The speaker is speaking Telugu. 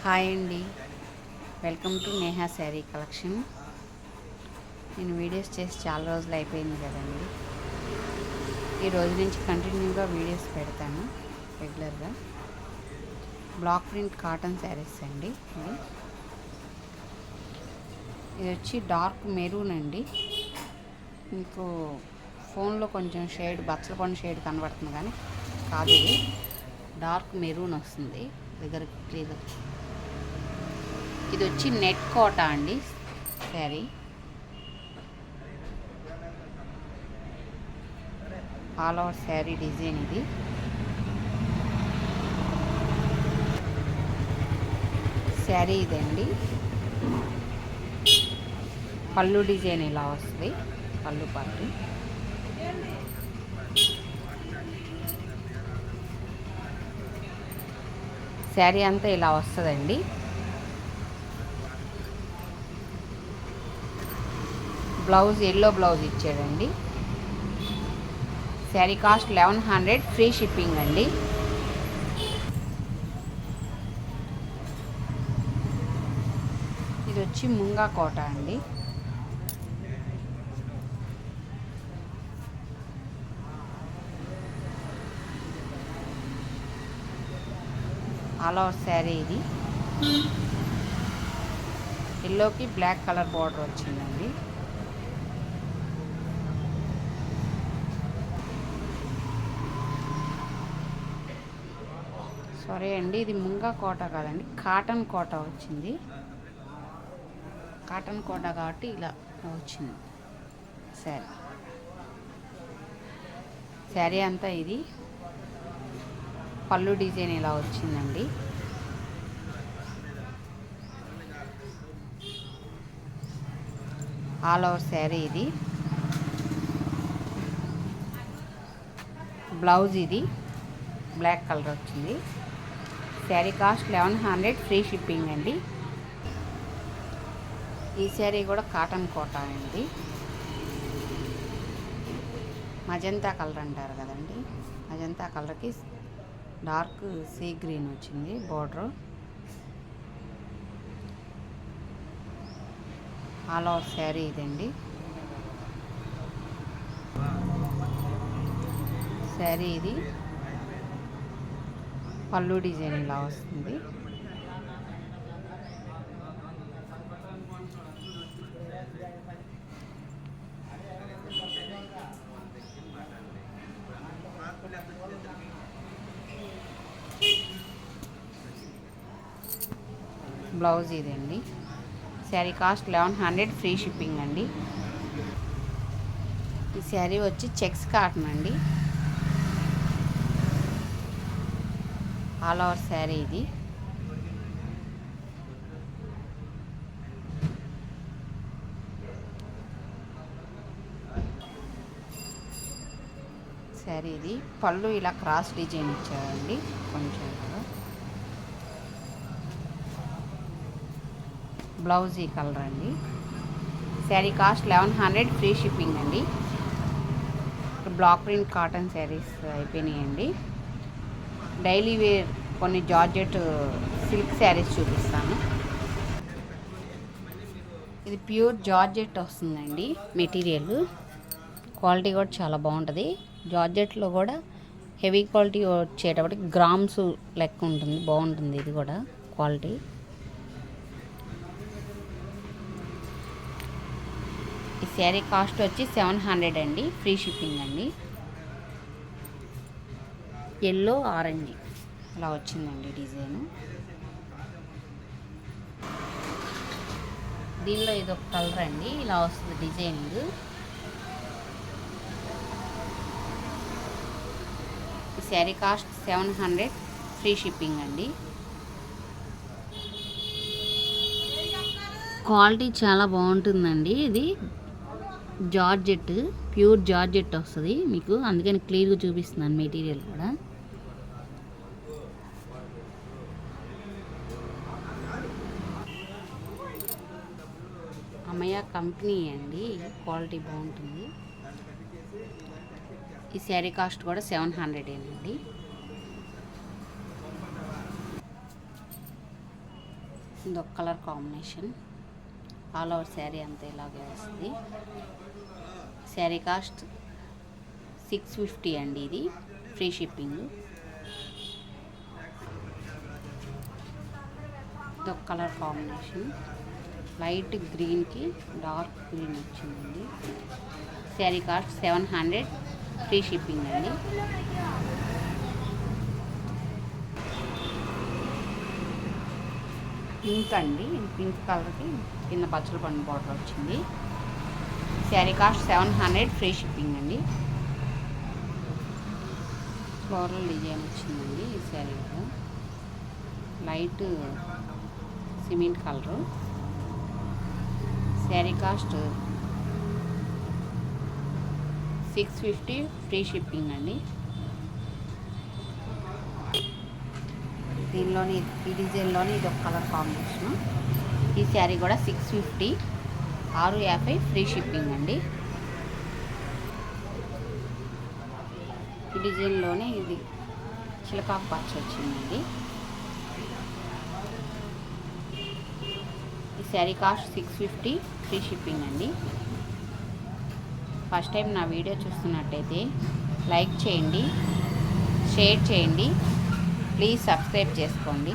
హాయ్ అండి, welcome to Neha sari collection. నేను వీడియోస్ చేసి చాలా రోజులు అయిపోయింది కదండి. ఈ రోజు నుంచి కంటిన్యూగా వీడియోస్ పెడతాను రెగ్యులర్గా. బ్లాక్ ప్రింట్ కాటన్ శారీస్ అండి. ఇది వచ్చి డార్క్ మెరూన్ అండి. మీకు ఫోన్లో కొంచెం షేడ్ బచ్చల పండు షేడ్ కనబడుతుంది కానీ కాదు, ఇది డార్క్ మెరూన్ వస్తుంది. దగ్గర క్లియర్. ఇది వచ్చి నెట్ కోట అండి sari. All over sari design ఇది. శారీ ఇదండి. పళ్ళు డిజైన్ ఇలా వస్తుంది, పళ్ళు పాటు. శారీ అంతా ఇలా వస్తుందండి. బ్లౌజ్ ఎల్లో బ్లౌజ్ ఇచ్చాడండి. శారీ కాస్ట్ 1100, ఫ్రీ షిప్పింగ్ అండి. ఇది వచ్చి ముంగా కోట అండి. ఆల్ ఓవర్ శారీ ఇది. ఎల్లోకి బ్లాక్ కలర్ బార్డర్ వచ్చిందండి. సారీ అండి, ఇది ముంగా కోట కాదండి, కాటన్ కోట వచ్చింది. కాటన్ కోట కాబట్టి ఇలా వచ్చింది శారీ. శారీ అంతా ఇది. పళ్ళు డిజైన్ ఇలా వచ్చిందండి. ఆల్ ఓవర్ శారీ ఇది. బ్లౌజ్ ఇది బ్లాక్ కలర్ వచ్చింది. శారీ కాస్ట్ 1100, ఫ్రీ షిప్పింగ్ అండి. ఈ శారీ కూడా కాటన్ కోట అండి. మజంతా కలర్ అంటారు కదండి, మజంతా కలర్కి డార్క్ సీ గ్రీన్ వచ్చింది బార్డర్. ఆల్ ఓవర్ శారీ ఇదండి. శారీ ఇది. పళ్ళు డిజైన్ ఇలా వస్తుంది. బ్లౌజ్ ఇదండి. శారీ కాస్ట్ 1100, ఫ్రీ షిప్పింగ్ అండి. ఈ శారీ వచ్చి చెక్స్ కాటన్ అండి. ఆల్ ఓవర్ శారీ ఇది. శారీ ఇది. పళ్ళు ఇలా క్రాస్ డిజైన్ ఇచ్చారండి కొంచెం. బ్లౌజ్ ఈ కలర్ అండి. శారీ కాస్ట్ 1100, ఫ్రీ షిప్పింగ్ అండి. బ్లాక్ ప్రింట్ కాటన్ శారీస్ అయిపోయినాయండి. డైలీ వేర్ కొన్ని జార్జెట్ సిల్క్ శారీస్ చూపిస్తాను. ఇది ప్యూర్ జార్జెట్ వస్తుందండి మెటీరియల్. క్వాలిటీ కూడా చాలా బాగుంటుంది. జార్జెట్లో కూడా హెవీ క్వాలిటీ వచ్చేటప్పటికి గ్రామ్స్ లెక్క ఉంటుంది, బాగుంటుంది ఇది కూడా క్వాలిటీ. ఈ శారీ కాస్ట్ వచ్చి 700 అండి, ఫ్రీ షిప్పింగ్ అండి. ఎల్లో ఆరెంజ్ ఇలా వచ్చిందండి డిజైను. దీనిలో ఇదొక కలర్ అండి, ఇలా వస్తుంది డిజైనింగ్. ఈ శారీ కాస్ట్ 700, ఫ్రీ షిప్పింగ్ అండి. క్వాలిటీ చాలా బాగుంటుందండి. ఇది జార్జెట్, ప్యూర్ జార్జెట్ వస్తుంది మీకు, అందుకని క్లియర్గా చూపిస్తున్నాను మెటీరియల్ కూడా. అమ్మయ్య కంపెనీ అండి, క్వాలిటీ బాగుంటుంది. ఈ శారీ కాస్ట్ కూడా 700 అండి. ఇది ఒక colour combination. All over sari అంతా ఇలాగే వస్తుంది. శారీ కాస్ట్ 650 అండి. ఇది ఫ్రీ షిప్పింగ్. ఇది ఒక కలర్ కాంబినేషన్. లైట్ గ్రీన్కి డార్క్ గ్రీన్ వచ్చిందండి. శారీ కాస్ట్ 700 ఫ్రీ షిప్పింగ్ అండి. పింక్ అండి. పింక్ కలర్కి కింద పచ్చల పండు బార్డర్ వచ్చింది. శారీ కాస్ట్ 700 ఫ్రీ షిప్పింగ్ అండి. ఫ్లోరల్ డిజైన్ వచ్చిందండి ఈ శారీలో. Light cement colour. Sari cost 650 free shipping అండి. దీనిలోని ఈ డిజైన్లోని ఇది ఒక కలర్ కాంబినేషన్. ఈ శారీ కూడా 650, 650 ఫ్రీ షిప్పింగ్ అండి. ఈ డిజైన్లోనే ఇది చిలకాకు పచ్చ వచ్చిందండి. ఈ శారీ కాస్ట్ 650 ఫ్రీ షిప్పింగ్ అండి. ఫస్ట్ టైం నా వీడియో చూస్తున్నట్టయితే లైక్ చేయండి, షేర్ చేయండి, ప్లీజ్ సబ్స్క్రైబ్ చేసుకోండి.